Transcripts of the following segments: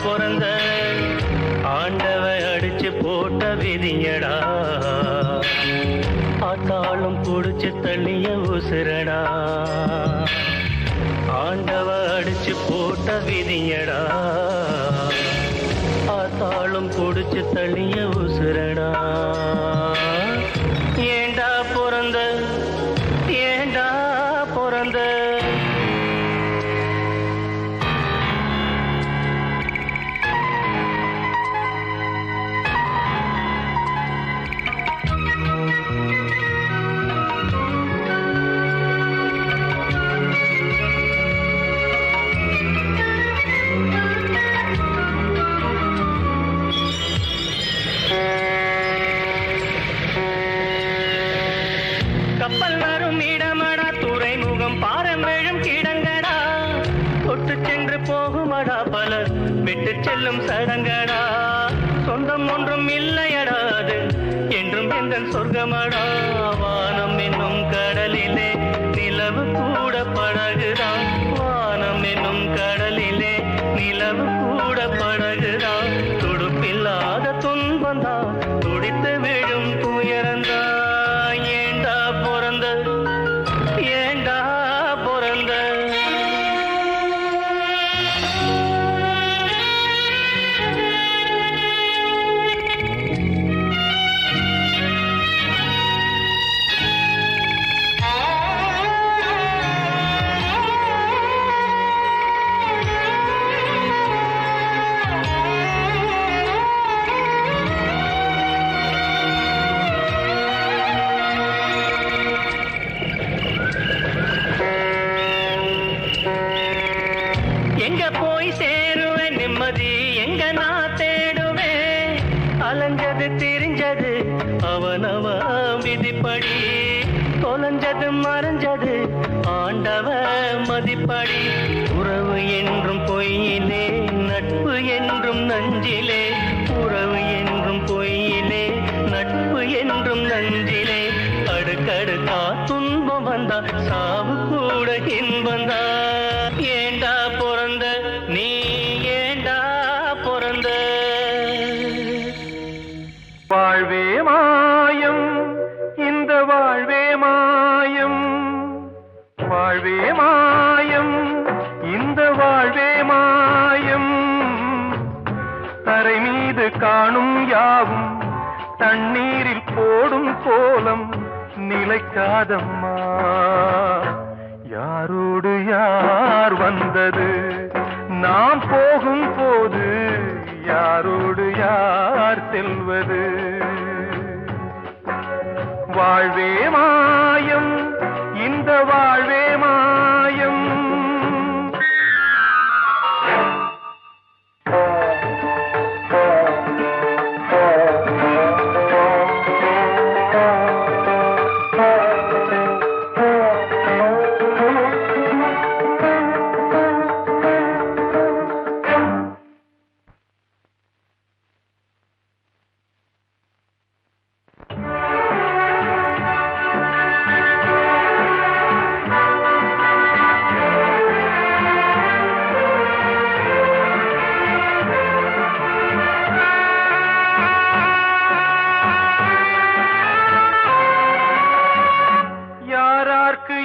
பிறந்த ஆண்டவ அடிச்சு போட்ட விதியடா ஆத்தாளும் புடிச்சு தள்ளிய உசுரடா ஆண்டவ அடிச்சு போட்ட விதியடா ஆத்தாளும் புடிச்சு தள்ளிய உசுரடா ஏண்டா பிறந்த ஏண்டா பிறந்த கப்பல் வரும் இடமடா துறைமுகம் பாரம்பெழும் கிடங்கடா தொட்டு சென்று போகுமடா பலர் விட்டு செல்லும் சடங்கடா சொந்தம் ஒன்றும் இல்லையடா அது என்றும் எங்கள் சொர்க்கமடா வானம் என்னும் கடலிலே நிலவு கூட படகுதான் வானம் என்னும் கடலிலே நிலவு கூட படகுதான் துடுப்பில்லாத துன்பந்தான் துடித்து விழும் துயரந்தான் ஏண்டா பிறந்த எங்க போய் சேருவேன் நிம்மதி எங்க நான் தேடுவேன் அலைஞ்சது திரிஞ்சது அவனவ விதிப்படி தொலைஞ்சது மறைஞ்சது ஆண்டவ மதிப்படி உறவு என்றும் பொய்யிலே நட்பு என்றும் நஞ்சிலே உறவு என்றும் பொய்யிலே நட்பு என்றும் நஞ்சிலே அடுக்கடுக்கா துன்பம் வந்தா சாவு கூட இன்பந்தா ஏண்டா பிறந்த நீ ஏண்டா பிறந்த வாழ்வே மாயம் இந்த வாழ்வே மாயம் வாழ்வே மாயம் இந்த வாழ்வே மாயம் தரை மீது காணும் யாவும் தண்ணீரில் போடும் கோலம் நிலைக்காதம்மா யாரோடு யார் வந்தது நாம் போகும் போது யாரோடு யார் செல்வது வாழ்வே மாயம் இந்த வாழ்வே மாயம்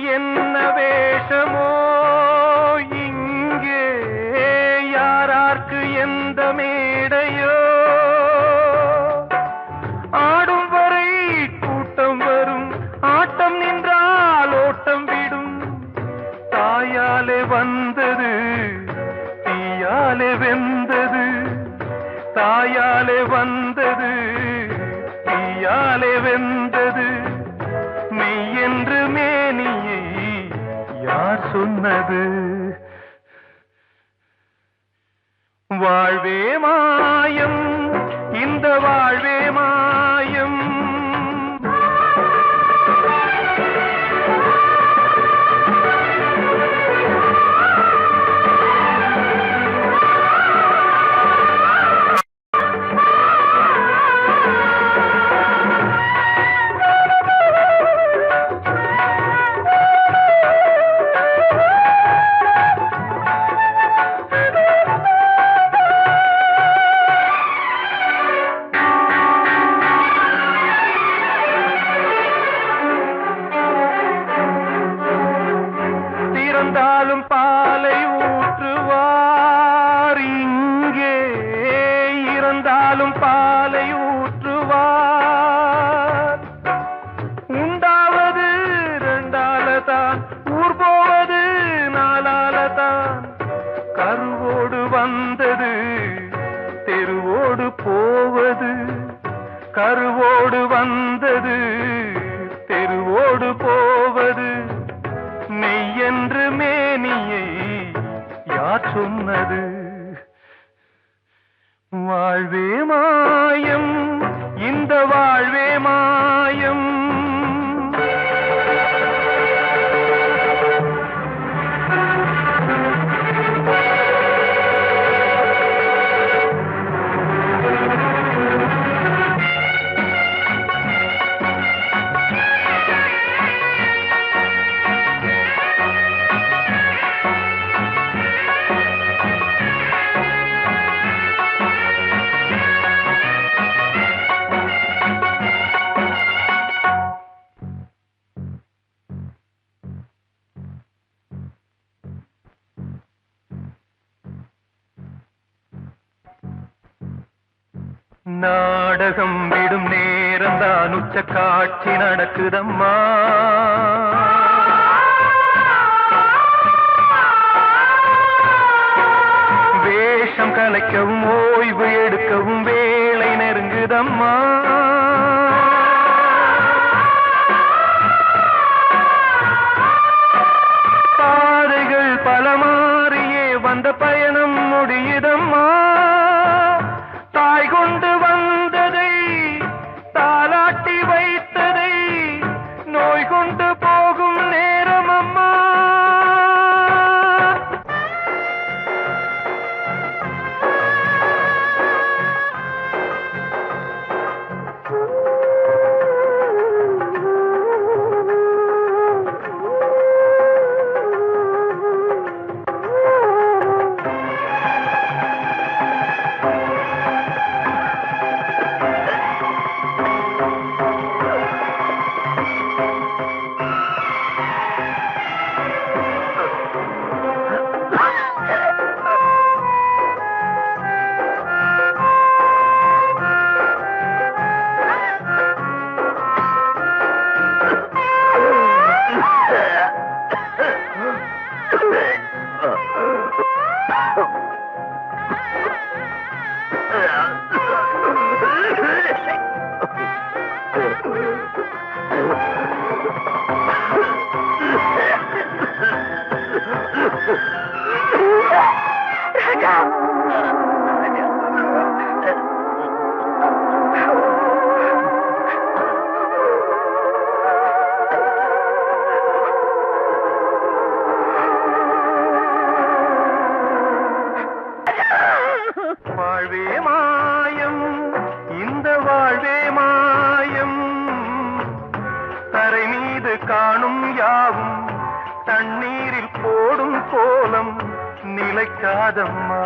என்ன வேஷமோ இங்கே யாரார்க்கு எந்த மேடையோ ஆடும் வரை கூட்டம் வரும் ஆட்டம் நின்றால் ஓட்டம் விடும் தாயாலே வந்தது தீயாலே வெந்தது தாயாலே வந்தது தீயாலே வெந்தது மெய் என்று மேனியை யார் சொன்னது வாழ்வே மாயம் இந்த வாழ்வே மாயம் பாலும் பாலை ஊற்றுவார். உண்டாவது ரெண்டாலதான், ஊர் போவது நாலாலதான். கருவோடு வந்தது தெருவோடு போவது, கருவோடு வந்தது தெருவோடு போவது. மெய்யென்று மேனியை யார் சொன்னது? வாழ்வே மாயம், இந்த வாழ்வே மாயம். நாடகம் விடும் நேரம் தான், உச்ச காட்சி நடக்குதம்மா. வேஷம் கலைக்கவும் ஓய்வு எடுக்கவும் வேளை நெருங்குதம்மா. பாதைகள் பல மாறியே வந்த பயணம் முடியுதம்மா. தாய் கொண்டு வந்ததை தாலாட்டி வைத்ததை நோய் கொண்டு போகும் நேரம் அம்மா. வாழ்வே மாயம், இந்த வாழ்வே மாயம். தரை மீது காணும் யாவும் தண்ணீரில் போடும் கோலம் நிலைக்காதம்மா.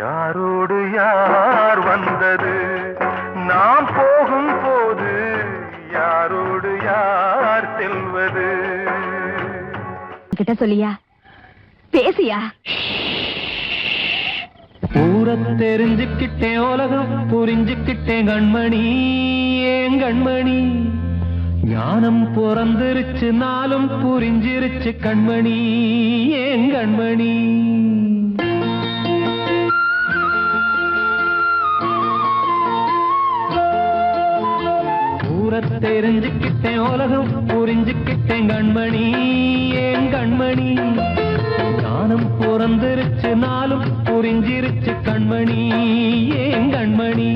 யாரோடு யார் வந்தது நாம் போகும் போது, யாரோடு யார் செல்வது? கிட்ட சொல்லியா, பேசியா? ஊரை தெரிஞ்சுக்கிட்டேன், உலகம் புரிஞ்சுக்கிட்டேன் கண்மணி, ஏன் கண்மணி. ஞானம் பிறந்திருச்சு, நாளும் புரிஞ்சிருச்சு கண்மணி, ஏன் கண்மணி. ஊரை தெரிஞ்சுக்கிட்டேன், உலகம் புரிஞ்சுக்கிட்டேன் கண்மணி, ஏன் கண்மணி. ஞானம் பிறந்திருச்சு, நாளும் புரிஞ்சிருச்சு கண்மணி, ஏன் கண்மணி.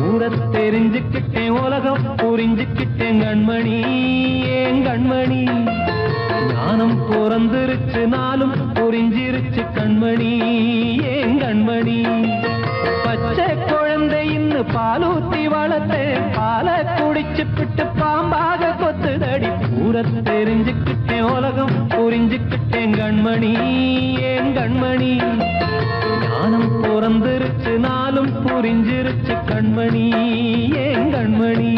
ஊரை தெரிஞ்சுக்கிட்டேன், உலகம் புரிஞ்சுக்கிட்டேன் கண்மணி, ஏன் கண்மணி. ஞானம் பிறந்திருச்சு, நாளும் புரிஞ்சிருச்சு கண்மணி, ஏன் கண்மணி. பச்சை குழந்தை இன்னும் பாலூத்தி வளர்த்தேன், பாலை குடிச்சு பிட்டு பாம்பாக கொத்துதடி. ஊரை தெரிஞ்சுக்கிட்டேன், உலகம் புரிஞ்சுக்கிட்டேன் கண்மணி, ஏன் கண்மணி. ஞானம் பிறந்திருச்சு, நாளும் புரிஞ்சிருச்சு கண்மணி, ஏன் கண்மணி.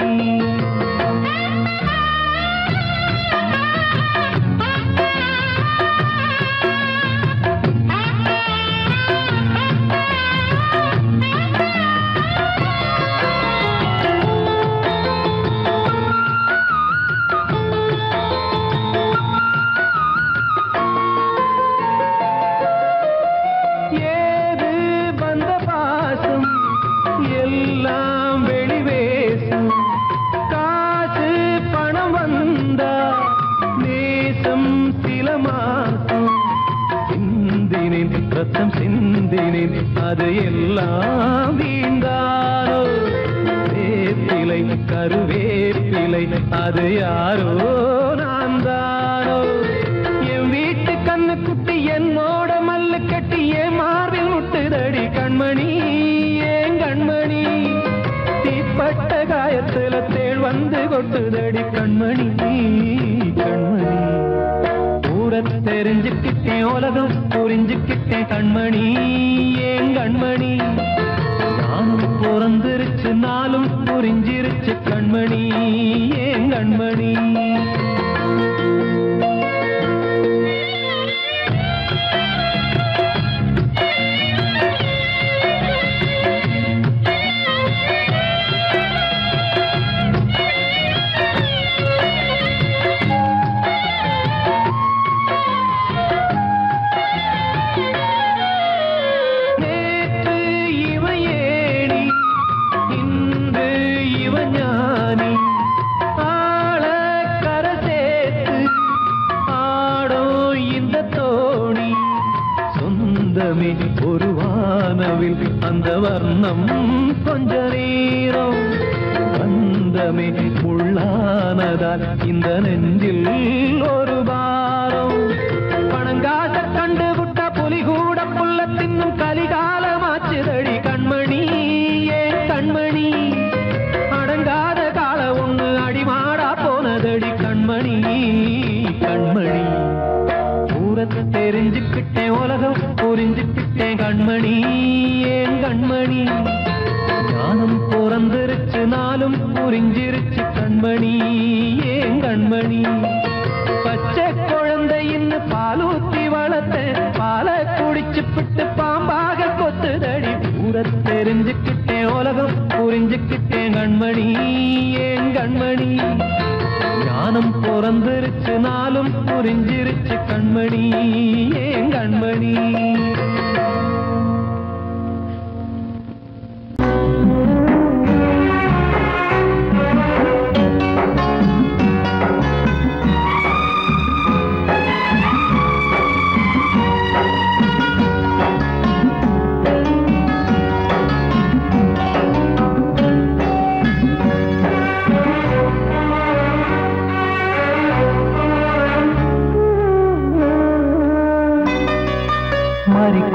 ரத்தம் சிந்தினேன் அது எல்லாம் வீண்டாரோ வேப்பிலை கருவேப்பிலை அது யாரோ நான் தானோ என் வீட்டு கண்ணு குட்டி என்னோட மல்லு கட்டி என் மார்பில் முட்டுதடி கண்மணி ஏன் கண்மணி தீப்பட்ட காயத்துல தேள் வந்து கொட்டுதடி கண்மணி கண்மணி ஊர தெரிஞ்சுக்கிட்டேன் உலகம் புரிஞ்சுக்கிட்டேன் கண்மணி ஏன் கண்மணி நானும் பிறந்திருச்சு நாளும் புரிஞ்சிருச்சு கண்மணி ஏன் கண்மணி ஒரு வானவில் அந்த வர்ணம் கொஞ்ச நேரம் வந்தமே உள்ளானதால் இந்த நெஞ்சில் ஒரு பாரம் பணங்காச கண்டு விட்ட புலி கூட புல்ல தின்னும் கலிகாலமாச்சுதடி கண்மணி ஏன் கண்மணி அடங்காத கால ஒண்ணு அடிமாடா போனதடி கண்மணி கண்மணி தெரிஞ்சுக்கிட்டேன் உலகம் புரிஞ்சுக்கிட்டேன் கண்மணி ஏன் கண்மணி ஞானம் பிறந்திருச்சு நாளும் புரிஞ்சிருச்சு கண்மணி ஏன் கண்மணி பச்சை குழந்தை இன்னும் பாலூத்தி வளர்த்த பாலை குடிச்சு பிட்டு பாம்பாக கொத்துதடி பூர தெரிஞ்சுக்கிட்டேன் உலகம் புரிஞ்சுக்கிட்டேன் கண்மணி ஏன் கண்மணி ஞானம் பிறந்திருச்சு நாளும் புரிஞ்சிருச்சு கண்மணி ஏன் கண்மணி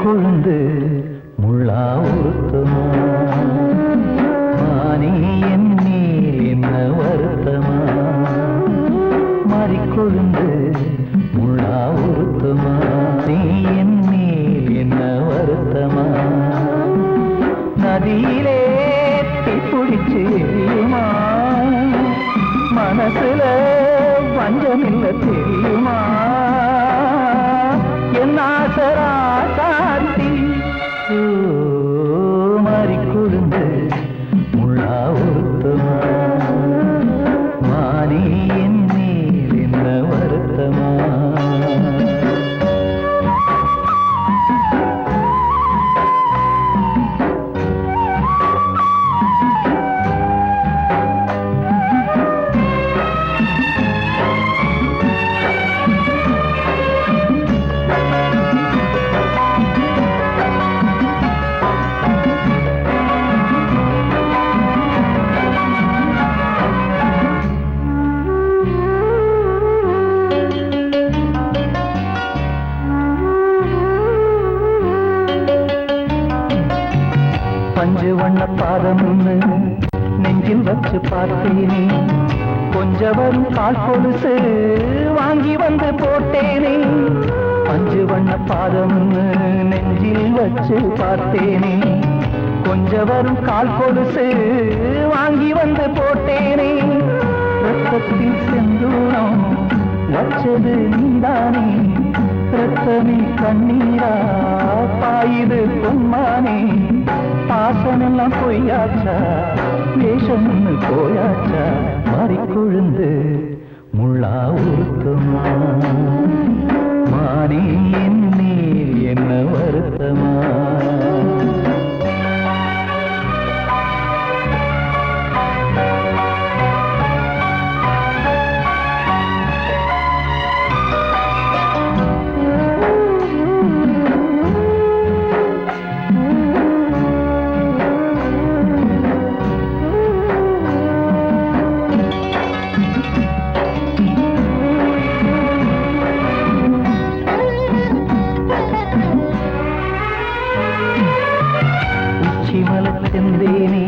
கொழுந்து முள்ளா உறுத்துமா மானே என் மேல் என்ன வருத்தமா மாறிக்கொழுந்து முள்ளா உறுத்துமா நீ என் மேல் என்ன வருத்தமா நதியிலே பிடிச்சு மனசுல வஞ்சமில்ல தெரியுமா என் ஆசராசாத்தி மாறிக்கொழுந்து முள்ளா உறுத்துமா மானே என் மேல் என்ன வருத்தமா பஞ்சு வண்ண பாதம் நெஞ்சில் வச்சு பார்த்தேனே கொஞ்சம் வரும் கால் கொலுசு வாங்கி வந்து போட்டேனே பஞ்சு வண்ண பாதம் நெஞ்சில் வச்சு பார்த்தேனே கொஞ்சம் வரும் கால் கொலுசு வாங்கி வந்து போட்டேனே ரத்தத்தில் செந்தூரம் வச்சது நீதானே ரத்தமே கண்ணீரா பாயுது பொன்மானே பாசமெல்லாம் பொய்யாச்சா வேஷம்னு போயாச்சா மாறிக்கொழுந்து முள்ளா உறுத்துமா மானே என் மேல் என்ன வருத்தமா செந்தேனே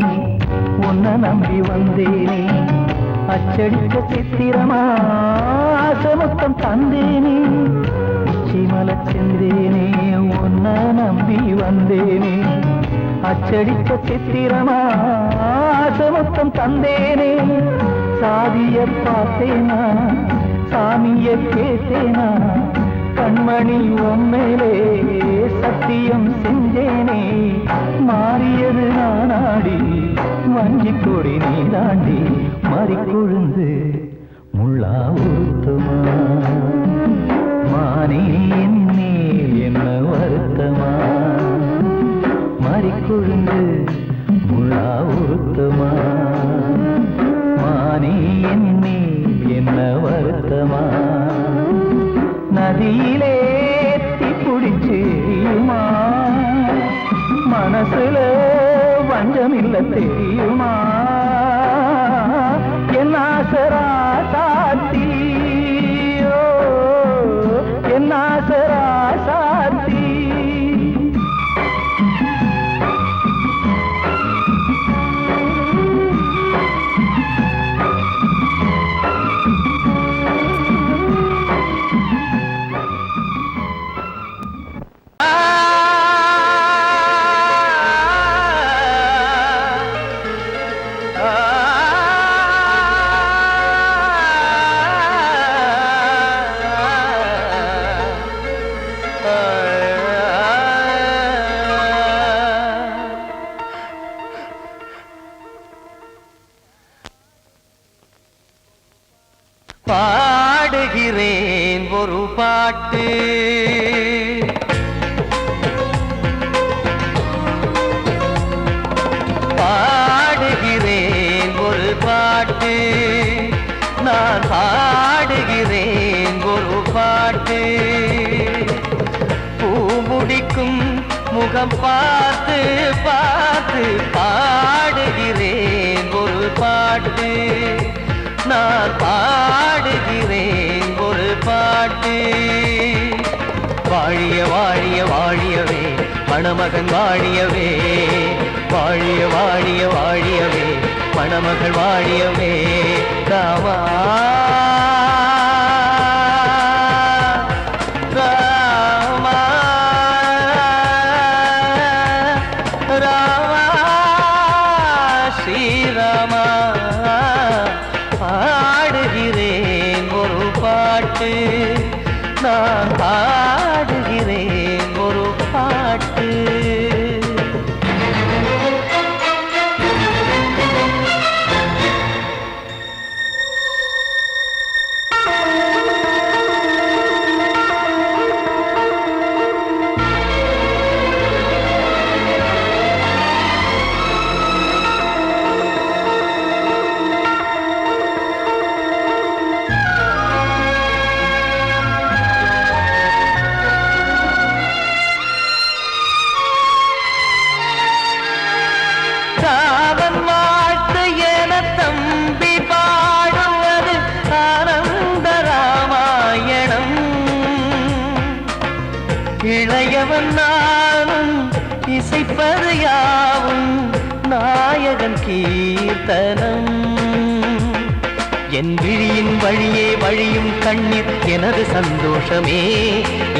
உன்னை நம்பி வந்தேனே அச்சடிக்க சித்திரமா ஆசமொத்தம் தந்தேனே உச்சிமலை செந்தேனே உன்னை நம்பி வந்தேனே அச்சடிக்க சித்திரமா ஆசமொத்தம் தந்தேனே சாதிய பார்த்தேனா சாமிய கேட்டேனா கண்மணி உம்மேலே சத்தியம் செஞ்சேனே மாறியது நானாடி வஞ்சி கொடி நீ தாண்டி மறிக்கொழுந்து முள்ளா உருத்தமா மானே என்னே என்ன வருத்தமா மறிக்கொழுந்து முள்ளா உருத்தமா மானே என்னே என்ன வருத்தமா நதியிலே தீப்பிடிச்சேயுமா மனசுல வஞ்சமில்ல தெரியுமா என் ஆசரா சாத்தி என் ஆசரா சாத்தி பாடுகிறேன் ஒரு பாட்டு பாடுகிறேன் ஒரு பாட்டு நான் பாடுகிறேன் ஒரு பாட்டு பூமுடிக்கும் முகம் பார்த்து பார்த்து பாடுகிறேன் ஒரு பாட்டு நான் பாடுகிறேன் ஒரு பாட்டு வாழிய வாழிய வாழியவே மணமகன் வாழியவே வாழிய வாழிய வாழியவே மணமகள் வாழியவே ராமா ராமா ராமா ஸ்ரீராமா பாடுகிறேன் ஒரு பாட்டு நான் பாடுகிறேன் ஒரு பாட்டு சாவன் வாழ்த்து என தம்பி பாடுவது ஆனந்த ராமாயணம் இளையவன் நானும் இசைப்பது யாவும் நாயகன் கீர்த்தனம் என் விழியின் வழியே வழியும் கண்ணீர் எனது சந்தோஷமே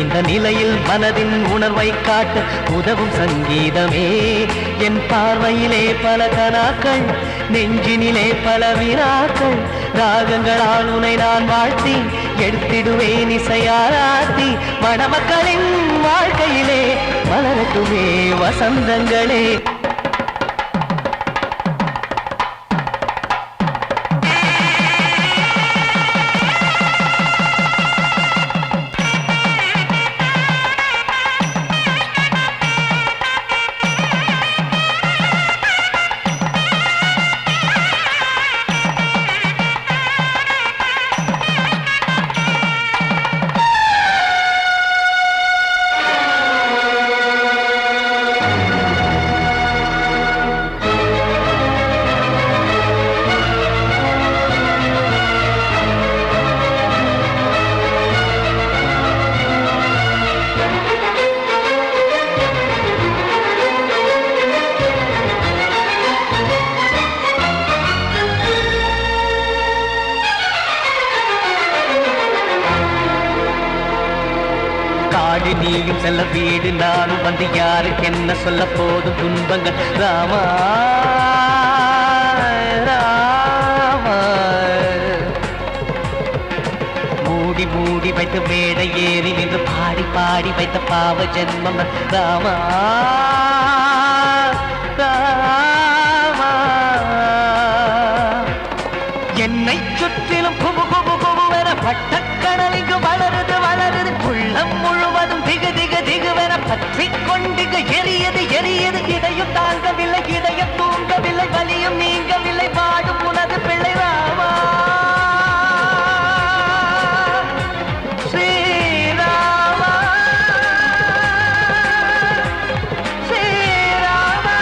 இந்த நிலையில் மனதின் உணர்வை காட்ட உதவும் சங்கீதமே என் பார்வையிலே பல கனாக்கள் நெஞ்சினிலே பல வினாக்கள் ராகங்களால் உனை நான் வாழ்த்தி எடுத்திடுவேன் இசையாராத்தி மணமக்களின் வாழ்க்கையிலே மலரட்டுமே வசந்தங்களே நீயும் செல்ல வீடு நானும் வந்து யாருக்கு என்ன சொல்ல போதும் துன்பங்கள் ராமா ராமா மூடி மூடி வைத்த மேடை ஏறி நின்று பாடி பாடி வைத்த பாவ ஜென்மம் ராமா ராமா என்னை சுற்றிலும் குபு குபு குபுவென பட்டக்கடல் இங்கு வளருது வளருது உள்ளம் முழுவதும் திகு திகு திகுவென பற்றி கொண்டிகு எரியது எரியது இதையும் தாங்கவில்லை இதயம் தூங்கவில்லை வலியும் நீங்கவில்லை வாடும் உனது பிள்ளை ராமா ஸ்ரீராமா ஸ்ரீராமா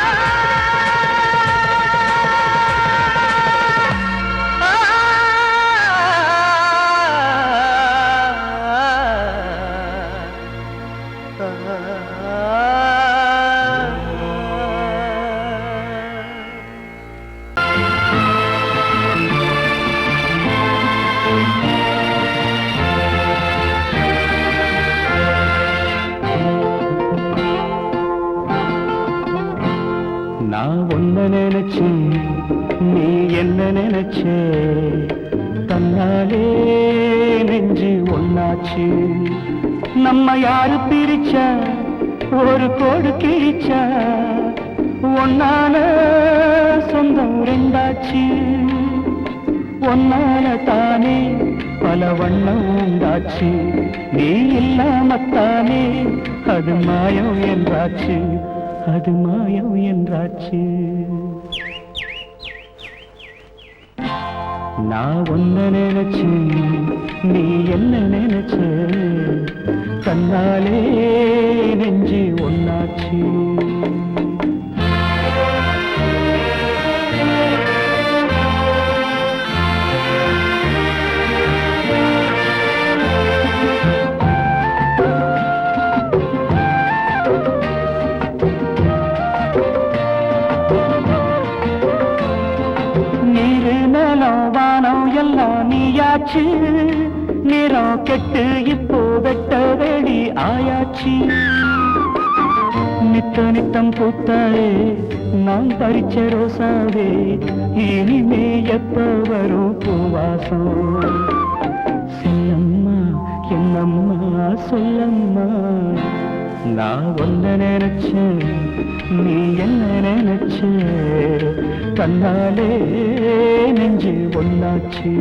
நான் ஒன்ன நினைச்சு நீ என்ன நினைச்சே தன்னாலே நெஞ்சு ஒன்னாச்சு நம்ம யாரு பிரிச்சா ஒரு கோடு கிழிச்சா ஒன்னால சொந்தம் ரெண்டாச்சு ஒன்னால தானே பல வண்ணம் உண்டாச்சு நீ இல்லாமத்தானே அது மாயம் என்றாச்சு அது மாயம் என்றாச்சு நான் ஒன்ன நினைச்சு நீ என்ன நினைச்ச தன்னாலே நெஞ்சு ஒன்னாச்சு எல்லாம் நீயாச்சு நிறம் கெட்டு இப்போ வெட்ட வெடி ஆயாச்சு நித்த நித்தம் பூத்தாயே நான் பறிச்ச ரோசாவே இனிமே எப்ப வரும் பூவாசம் சொல்லம்மா என்னம்மா சொல்லம்மா நான் ஒன்ன நினைச்சேன் நீ என்ன நினைச்ச கண்ணாலே நெஞ்சு ஒன்னாச்சு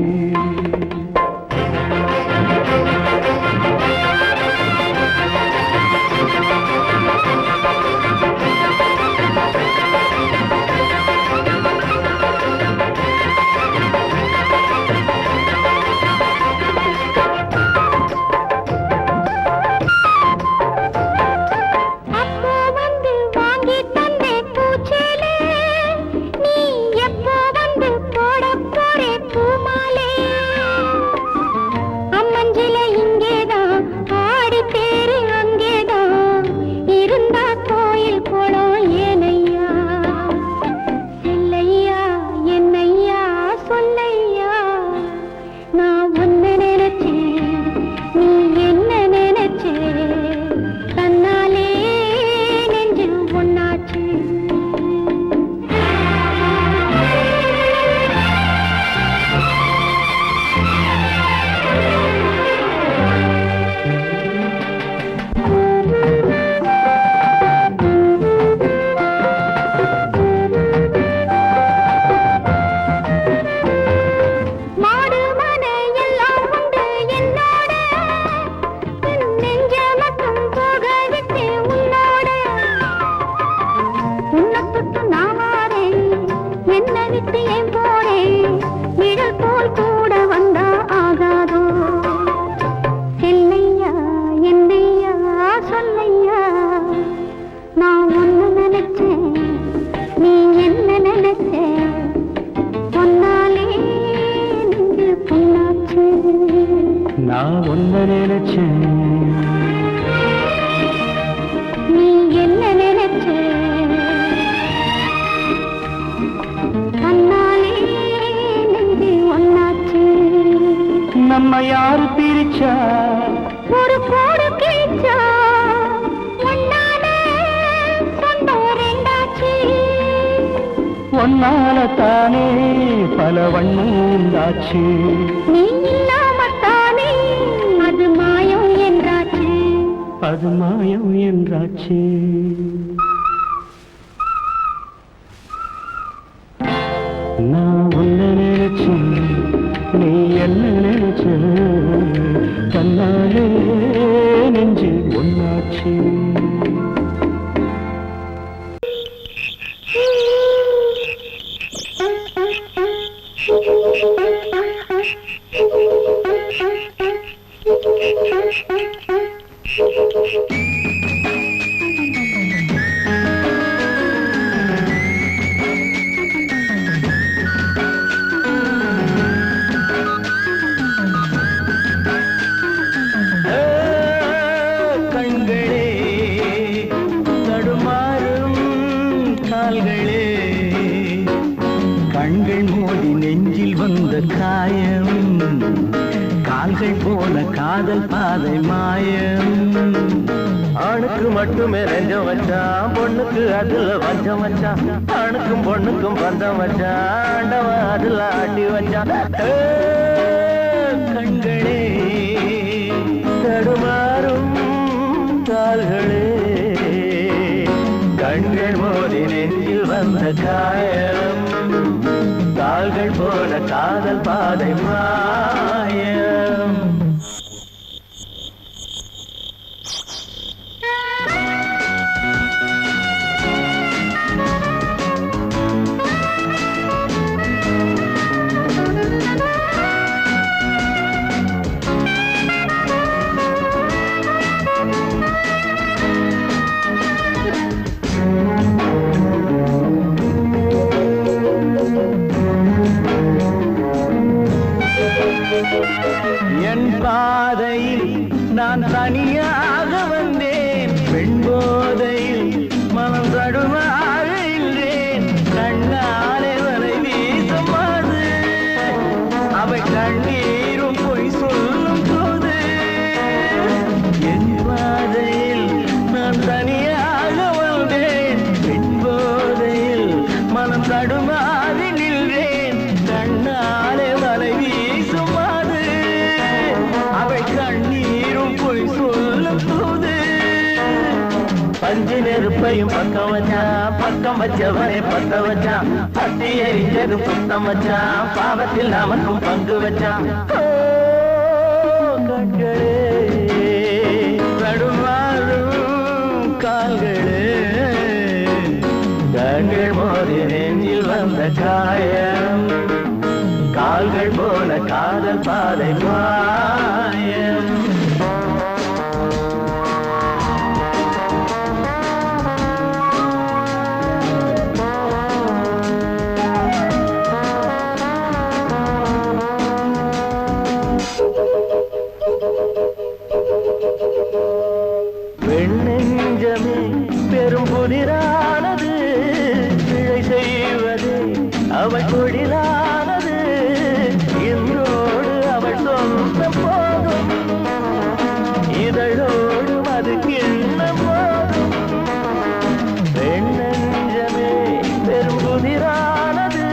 நான் ஒன்ன நினைச்சேன் நீ என்ன நினைச்ச தன்னாலே நெஞ்சு ஒன்னாச்சு நம்ம யாரு பிரிச்சா ஒரு கோடு கிழிச்சா ஒன்னால தானே பல வண்ணம் உண்டாச்சு. நீ இல்லாமத்தானே அது மாயம் என்றாச்சு. அது மாயம் என்றாச்சு. நான் உன்னை நினைச்சு நீ என்ன நினைச்ச தன்னாலே நெஞ்சு ஒன்னாச்சு. கண்கள் மோதி நெஞ்சில் வந்த காயம், கால்கள் போன காதல் பாதை மாயம். ஆணுக்கு மட்டுமே நெஞ்சம் வச்சான், பொண்ணுக்கு அதுல வஞ்சம் வச்சான். ஆணுக்கும் பொண்ணுக்கும் பந்தம் வச்சான், ஆண்டவன் அதுல ஆட்டி வச்சான். கண்களே தடுமாறும் கால்களே, கண்கள் மோதி நெஞ்சில் வந்த காயம், கால்கள் போல காதல் பாதை மாயம். என் பாதையில் நான் தனியாக வந்தேன், பெண் போதையில் மனம் தடுமாறுகிறேன். கண்ணாலே வரை வீசமாது, அவை கண்ணீரும் பொய் சொல்லும் போது. என் பாதையில் நான் தனியாக வந்தேன், பெண் போதையில் மனம் தடுமாறி நின்றேன். கண்ணாலே வரை வீசுமாது, அவை கண்ணீரும் பொய் சொல்லும் போது. பஞ்சு நெருப்பையும் பக்கம் வச்சான், பக்கம் வச்சவனை பத்த வச்சான். பட்டி எரிஞ்சது புத்தம் வச்சான், பாவத்தில் நமக்கும் பங்கு வச்சான். கண்களே தடுமாறும் கால்களே, கண்கள் மோதி நெஞ்சில் வந்த காயம், கால்கள் போல காதல் பாதை மாயம். பெண்ணெஞ்சமே பெரும் புதிரானது, பிழை செய்வது அவள் தொழிலானது. இன்றோடு அவள் சொந்தம் போதும், இதழோடு அது கிண்ணம் போதும். பெண்ணெஞ்சமே பெரும் புதிரானது,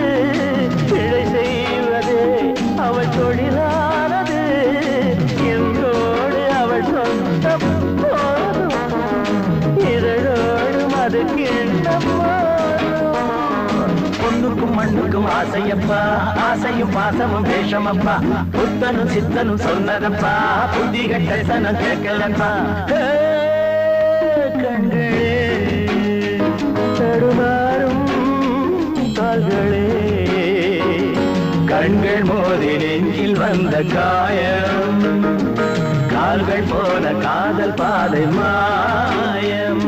பிழை செய்வது அவள் தொழிலானது. இன்றோடு அவள் சொந்தம் போதும், இதழோடு அது கிண்ணம் போதும். பொண்ணுக்கும் மண்ணுக்கும் ஆசையப்பா, ஆசையும் பாசமும் வேஷமப்பா. புத்தனும் சித்தனும் சொன்னதப்பா, புத்தி கட்ட சனம் கேட்கலப்பா. கண்களே தடுமாறும் கால்களே, கண்கள் மோதி நெஞ்சில் வந்த காயம், கால்கள் போல காதல் பாதை மாயம்.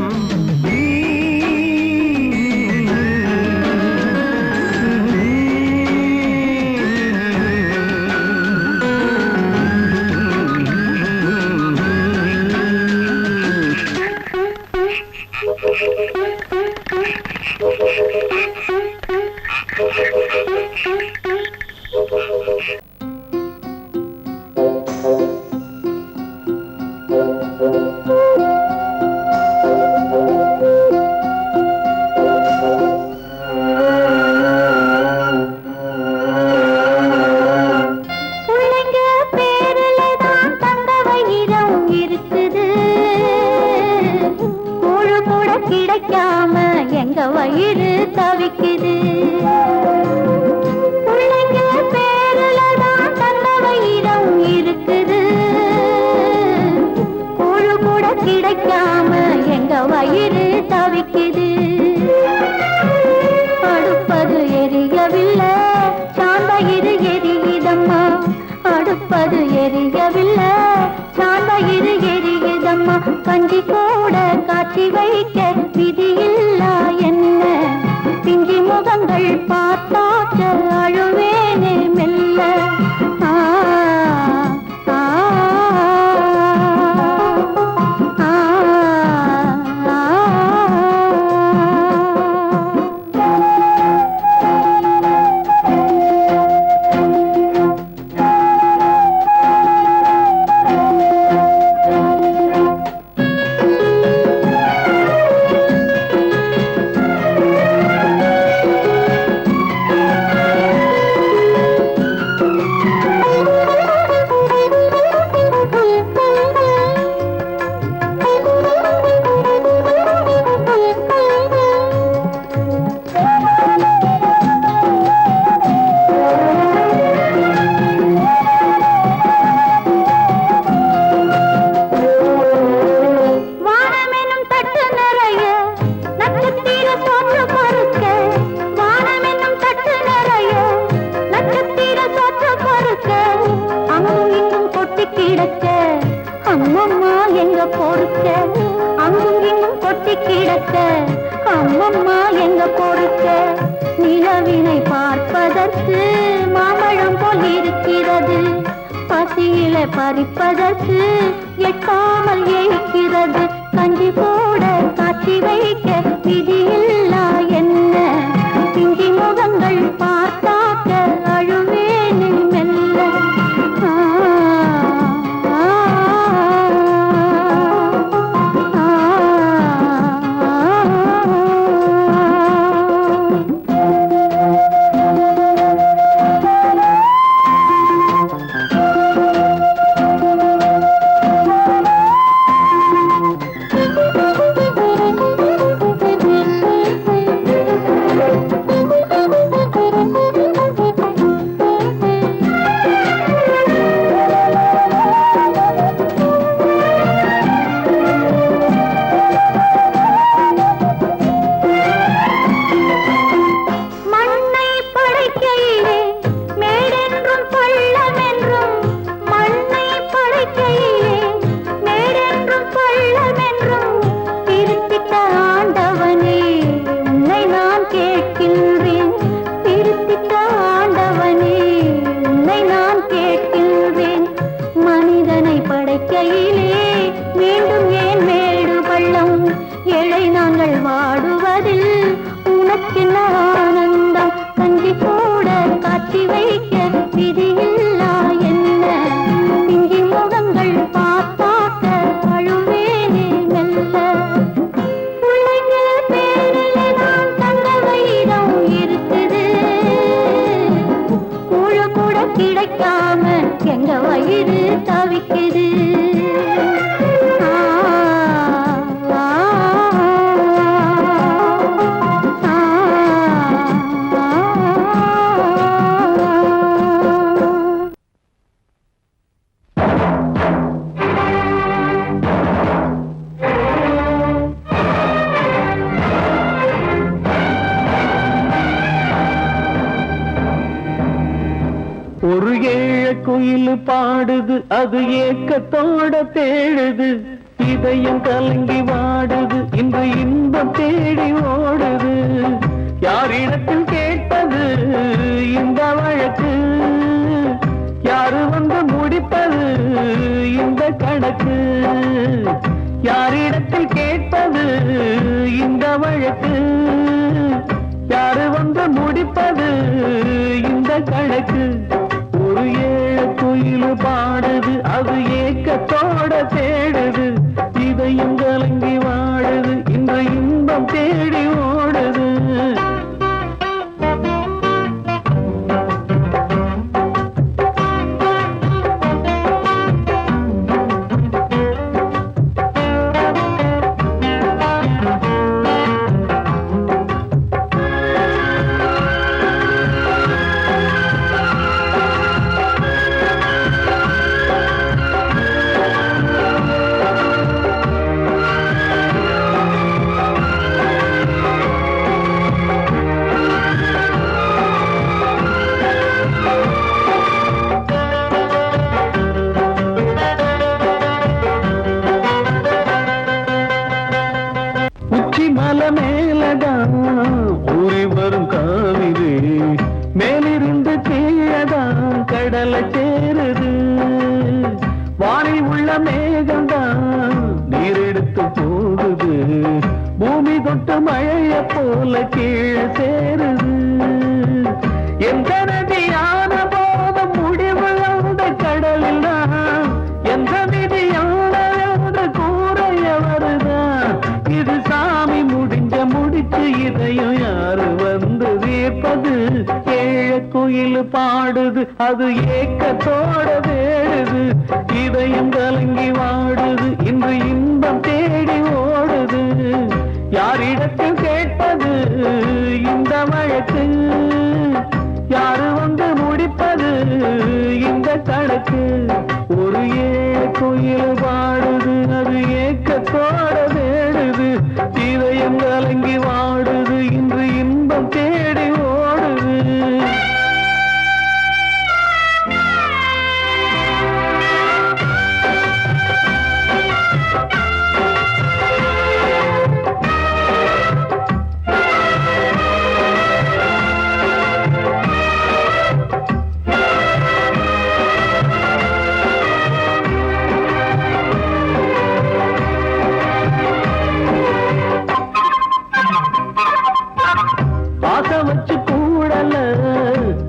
எங்க வயிறு தவிக்குது. பிள்ளைங்க பேருல தான் தந்த வயிறம் இருக்குது. கூழு கூட கிடைக்காம எங்க வயிறு தவிக்குது. அடுப்பது எரியவில்லை, சாந்தயிறு எரியுதம்மா. அடுப்பது எரியவில்லை, சாந்தயிறு எரியுதம்மா. கஞ்சி கூட காட்சி வைக்க விதியில்லா என்ன? பிஞ்சி முகங்கள் பார்த்தாக்க அழுவேனே மெல்ல. ஆ ஆ ஆ அம்மம்மா எங்க பொறுக்க, அங்கும் இங்கும் கொட்டி கிடக்க. அம்மம்மா எங்க பொறுக்க, நிலவினை பார்ப்பதற்கு மாம்பழம் போல் இருக்கிறது. பசியில பறிப்பதற்கு எட்டாமல் ஏய்க்கிறது. கஞ்சி போட காட்சி வைக்க விதியில்லா என்ன? பிஞ்சி முகங்கள் பார்த்தாக்க அழுவேனே மெல்ல. கிடைக்காம எங்க வயிறு தவிக்குது. ஒரு ஏழ குயில் பாடுது, அது ஏக்கத்தோட தேடுது. இதயம் கலங்கி வாடுது, இன்று இன்பம் தேடி ஓடுது. யாரிடத்தில் கேட்பது இந்த வழக்கு? யாரு வந்து முடிப்பது இந்த கணக்கு? யாரிடத்தில் கேட்பது இந்த வழக்கு? யாரு வந்து முடிப்பது இந்த கணக்கு? ஒரு ஏழ குயில் பாடுது, அது ஏக்கத்தோட தேடுது. இதயம் கலங்கி வாடுது, இன்று இன்பம் தேடி ஓடுது. போல கீழே சேருது. எந்த நதியான போதும் முடிவு அந்த கடலில் தான், எந்த விதியான என்று கூறைய வருதான். இது சாமி முடிச்சு இதையும் யாரு வந்து தீர்ப்பது? ஏழ குயில் பாடுது, அது ஏக்கத்தோட வேடுது. இதயம் கலங்கி வாடுது, இன்று இன்பம் தேடி ஓடுது. யாரிடத்தில் கேட்பது இந்த வழக்கு? யாரு வந்து முடிப்பது இந்த கணக்கு? ஒரு குயில் பாடுது, அது ஏக்கத்தோட வேடுது. இதயம் கலங்கி வாடுது, இன்று இன்பம் தேடி ஓடுது.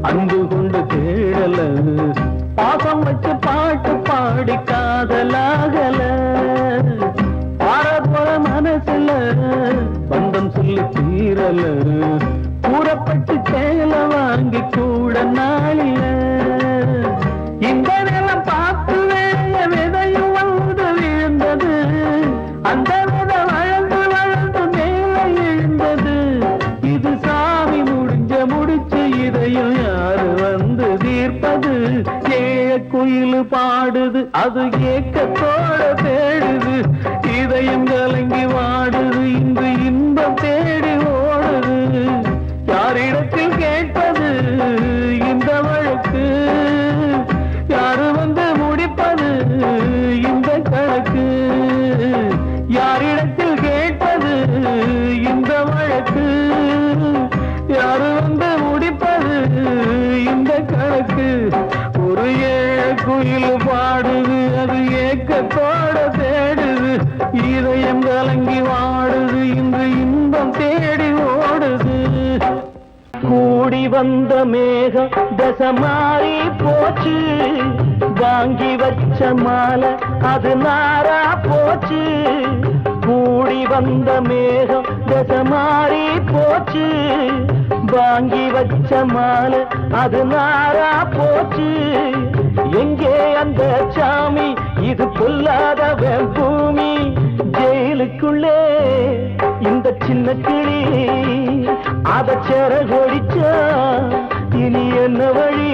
அன்பு கொண்டு தேடல, பாசம் வச்சு பாட்டு பாடி காதலாகல. பாரபோல மனசுல பந்தம் சொல்லி தீரல, கூறப்பட்டு சேல வாங்கி கூட நாளில. இந்த நிலம் பார்த்து வேய விதையும் வந்து விழுந்தது, அந்த வித வளர்ந்து வளர்ந்து மேலே எழுந்தது. இது சாமி முடிச்சு இதையும் யாரு வந்து தீர்ப்பது? ஏழ குயில் பாடுது, அது ஏக்கத்தோட தேடுது. இதயம் கலங்கி வாடுது, இன்று இன்பம் தேடி ஓடுது. யாரிடத்தில் கேட்பது இந்த வழக்கு? யாரு வந்து முடிப்பது இந்த கணக்கு? யாரிடத்தில் கேட்பது இந்த வழக்கு? யாரு வந்து முடிப்பது இந்த கணக்கு? ஒரு குயில் பாடுது, அது ஏக்கத்தோட தேடுது. இதயம் கலங்கி வாடுது, இன்று இன்பம் தேடி ஓடுது. கூடி வந்த மேகம் தசை மாறி போச்சு, வாங்கி வச்ச மாலை அது நாரா போச்சு. கூடி வந்த மேகம் தசை மாறி போச்சு, வாங்கி வச்ச மாலை அது நாரா போச்சு. எங்கே அந்த சாமி? இது பொல்லாதவன் பூமி. ஜெயிலுக்குள்ளே இந்த சின்ன கிளி அத செரகொடிச்சா இனி என்ன வழி?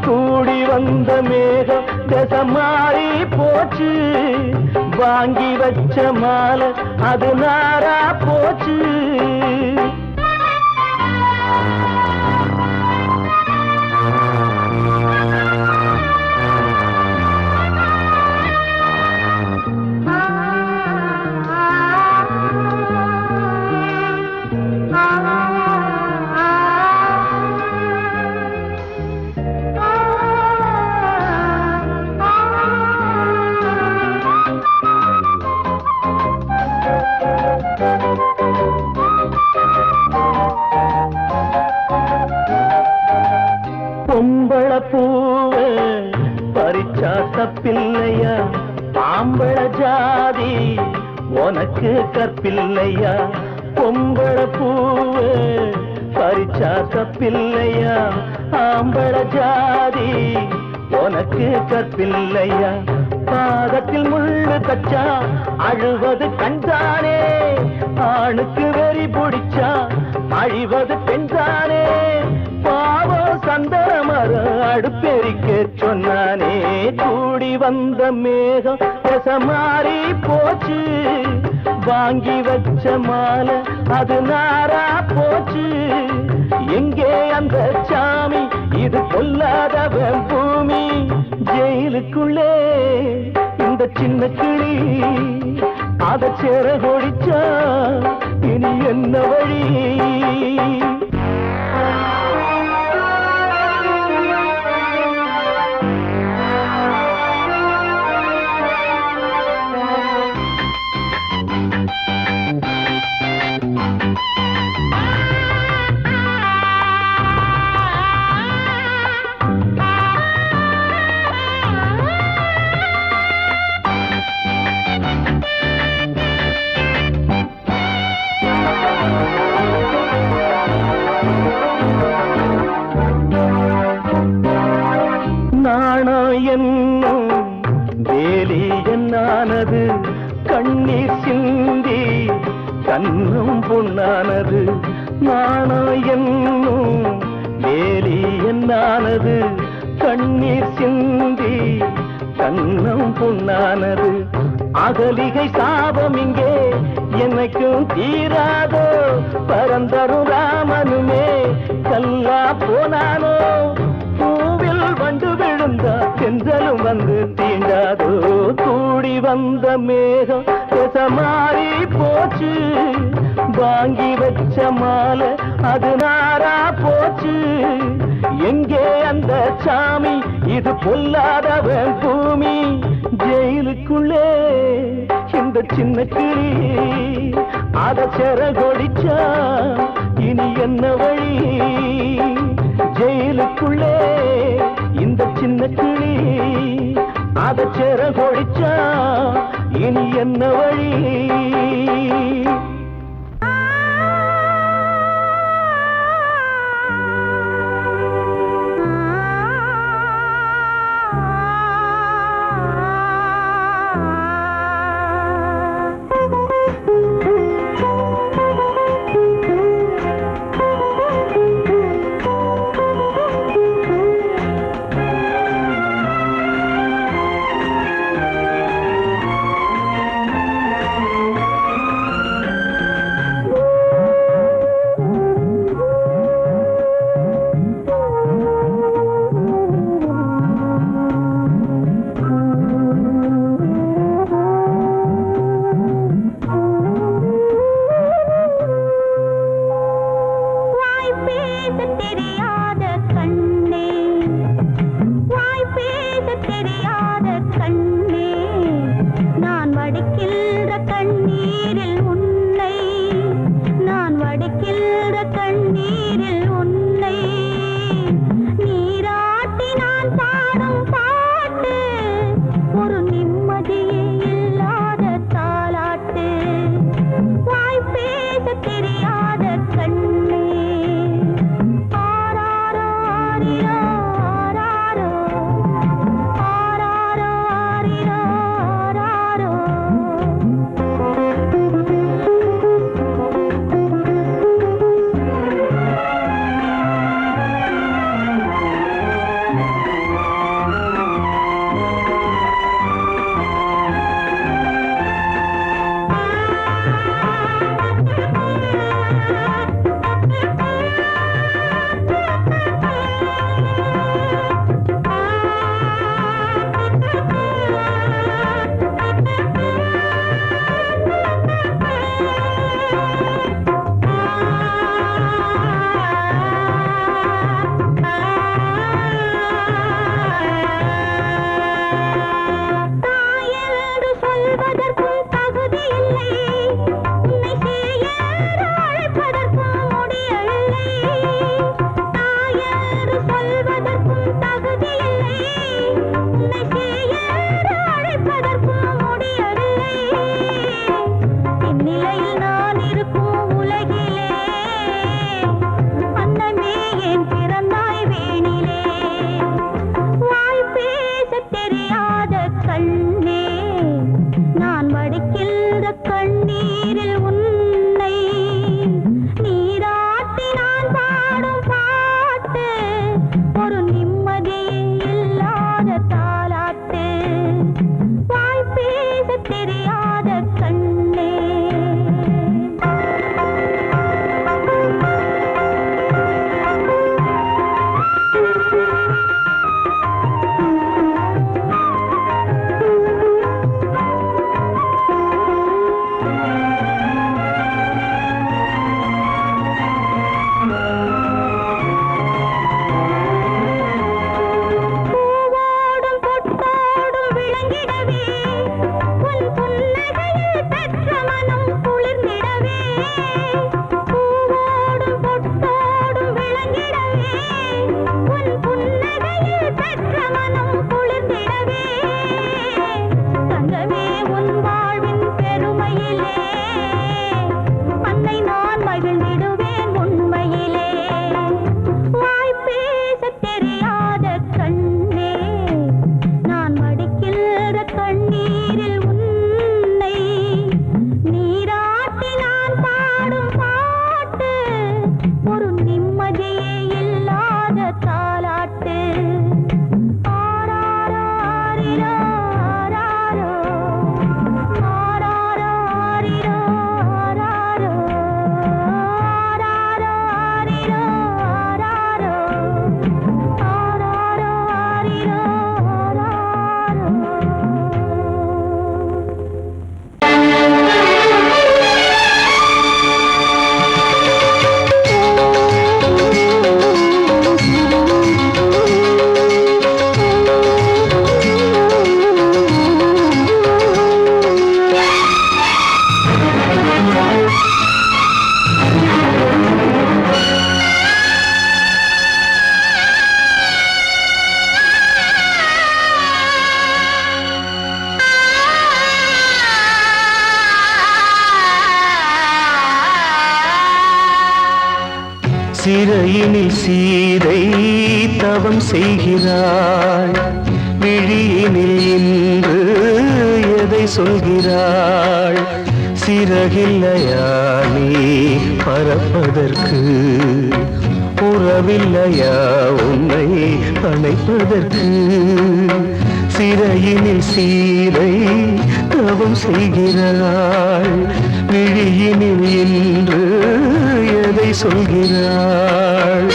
கூடி வந்த மேகம் தசை மாறி போச்சு, வாங்கி வச்ச மாலை அது நாரா போச்சு. பொம்பள பூவ பறிச்சா தப்பில்லையா? ஆம்பள ஜாதி உனக்கு கற்பில்லையா? பொம்பள பூவ பறிச்சா தப்பில்லையா? ஆம்பள ஜாதி உனக்கு கற்பில்லையா? பாதத்தில் முள்ளு தச்சா அழுவது கண்தானே, ஆணுக்கு வெறி பிடிச்சா அழிவது பெண்தானே. பாவம் சந்தன மரம் அடுப்பெரிக்க சொன்னானே. கூடி வந்த மேகம் தசை மாறி போச்சு, வாங்கி வச்ச மாலை அது நாரா போச்சு. எங்கே அந்த சாமி? இது பொல்லாதவன் பூமி. ஜெயிலுக்குள்ளே இந்த சின்ன கிளி அத செரகொடிச்சா இனி என்ன வழி? பொன்னானது நாணம் என்னும் வேலி என்னானது கண்ணீர் சிந்தி கண்ணம் பொன்னானது அகலிகை சாபம் இங்கே என்னைக்கும் தீராதோ பரந்தரும் ராமனுமே கல்லா போனானோ பூவில் வண்டு விழுந்தா செஞ்சலும் வந்து தீண்டாதோ கூடி வந்த மேகம் மாறி போச்சு வாங்கி வச்ச மாலை அது நாரா போச்சு எங்கே அந்த சாமி இது பொல்லாதவன் பூமி ஜெயிலுக்குள்ளே இந்த சின்ன கிளி அத செரகொடிச்சா இனி என்ன வழி ஜெயிலுக்குள்ளே இந்த சின்ன கிளி அத செரகொடிச்சா இனி என்ன வழி நீரில் உன்னை நீராட்டி நான் பாடும் சிறையினில் சீதை தவம் செய்கிறாள், விழியினில் இன்று எதை சொல்கிறாள்? சிறகில்லையா நீ பறப்பதற்கு, உறவில்லையா உன்னை அணைப்பதற்கு? சிறையினில் சீதை தவம் செய்கிறாள், விழியினில் இன்று எதை சொல்கிறாள்?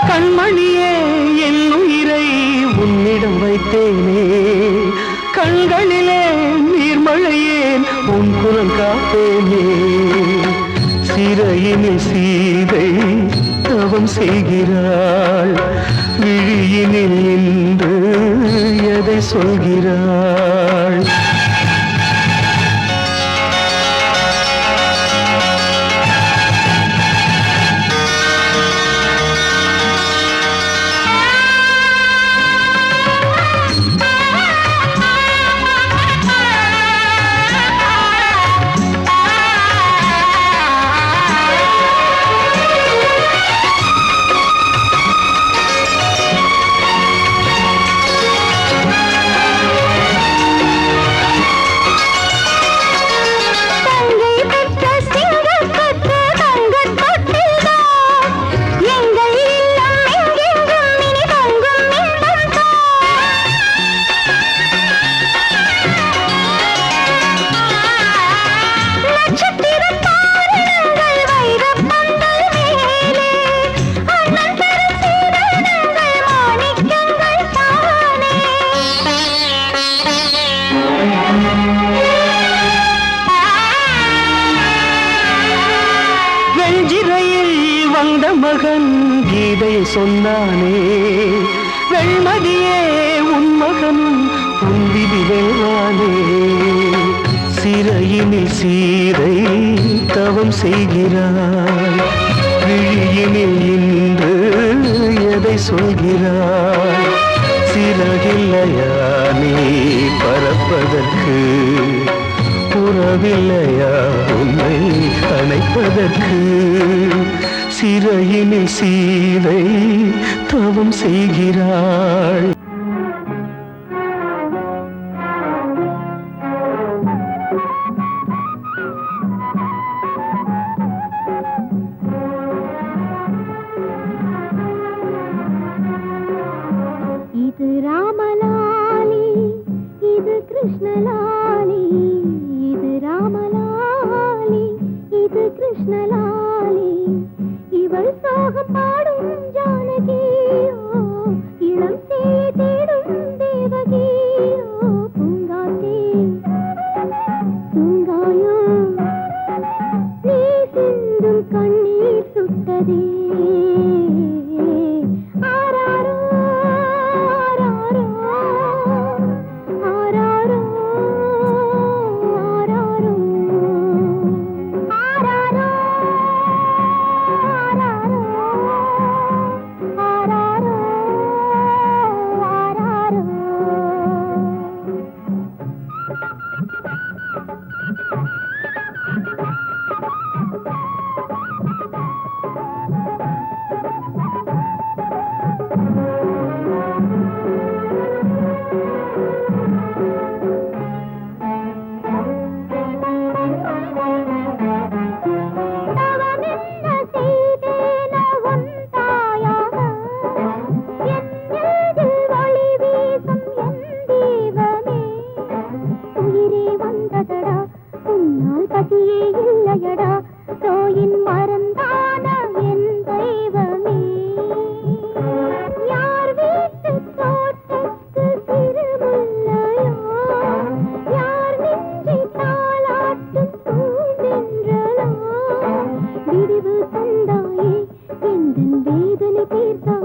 கண்மணியே என் உயிரை உன்னிடம் வைத்தேனே, கண்களிலே நீர்மழையேன் உன் குரல் காப்பேனே. சிறையினில் சீதை தவம் செய்கிறாள், விழியினில் இன்று எதை சொல்கிறாள்? வந்த மகன் கீதை சொன்னானே, வெண்மதியே உன் மகனும் உன் விதி வெல்வானே. சிறையினில் சீதை தவம் செய்கிறாள், விழியினில் இன்று எதை சொல்கிறாள்? சிறகில்லையா நீ பறப்பதற்கு, உறவில்லையா உன்னை அணைப்பதற்கு? சிறையினில் சீதை தவம் செய்கிறாள். இது ராமலாலி, இது கிருஷ்ணலாலி, இது ராமலாலி, இது கிருஷ்ணலாலி. இவள் சோகம் பாடும் ஜானகி, இளம் சேதி தீர்த்தம்